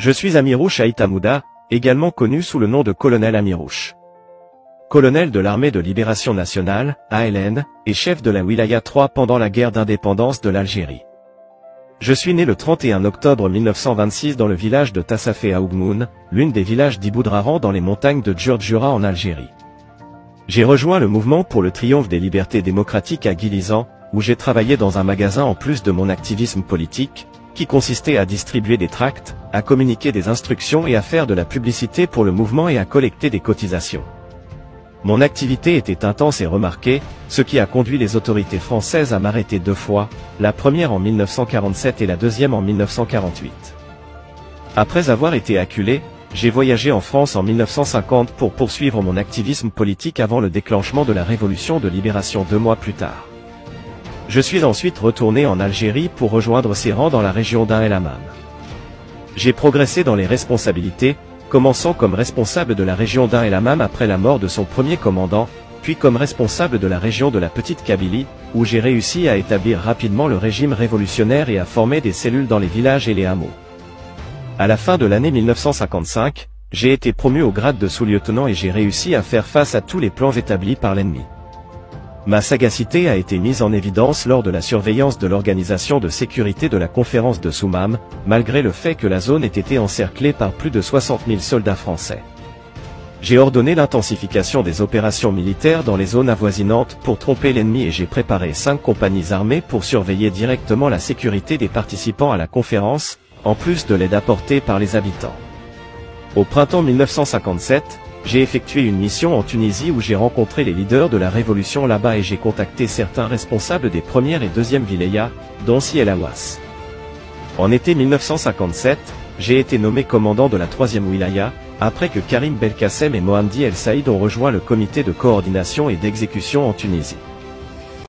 Je suis Amirouche Aït Hamouda, également connu sous le nom de colonel Amirouche. Colonel de l'armée de libération nationale, ALN, et chef de la Wilaya 3 pendant la guerre d'indépendance de l'Algérie. Je suis né le 31 octobre 1926 dans le village de Tassafé à Ougmoun, l'une des villages d'Iboudraran dans les montagnes de Djurdjura en Algérie. J'ai rejoint le mouvement pour le triomphe des libertés démocratiques à Guilizan, où j'ai travaillé dans un magasin en plus de mon activisme politique, qui consistait à distribuer des tracts, à communiquer des instructions et à faire de la publicité pour le mouvement et à collecter des cotisations. Mon activité était intense et remarquée, ce qui a conduit les autorités françaises à m'arrêter 2 fois, la première en 1947 et la deuxième en 1948. Après avoir été acculé, j'ai voyagé en France en 1950 pour poursuivre mon activisme politique avant le déclenchement de la Révolution de libération 2 mois plus tard. Je suis ensuite retourné en Algérie pour rejoindre ses rangs dans la région d'Ain El Hammam. J'ai progressé dans les responsabilités, commençant comme responsable de la région d'Ain El Hammam après la mort de son premier commandant, puis comme responsable de la région de la Petite Kabylie, où j'ai réussi à établir rapidement le régime révolutionnaire et à former des cellules dans les villages et les hameaux. À la fin de l'année 1955, j'ai été promu au grade de sous-lieutenant et j'ai réussi à faire face à tous les plans établis par l'ennemi. Ma sagacité a été mise en évidence lors de la surveillance de l'organisation de sécurité de la conférence de Soumam, malgré le fait que la zone ait été encerclée par plus de 60 000 soldats français. J'ai ordonné l'intensification des opérations militaires dans les zones avoisinantes pour tromper l'ennemi et j'ai préparé 5 compagnies armées pour surveiller directement la sécurité des participants à la conférence, en plus de l'aide apportée par les habitants. Au printemps 1957, j'ai effectué une mission en Tunisie où j'ai rencontré les leaders de la révolution là-bas et j'ai contacté certains responsables des premières et deuxièmes wilayas, dont Si El Hawass. En été 1957, j'ai été nommé commandant de la 3e wilaya, après que Karim Belkacem et Mohamdi El Saïd ont rejoint le comité de coordination et d'exécution en Tunisie.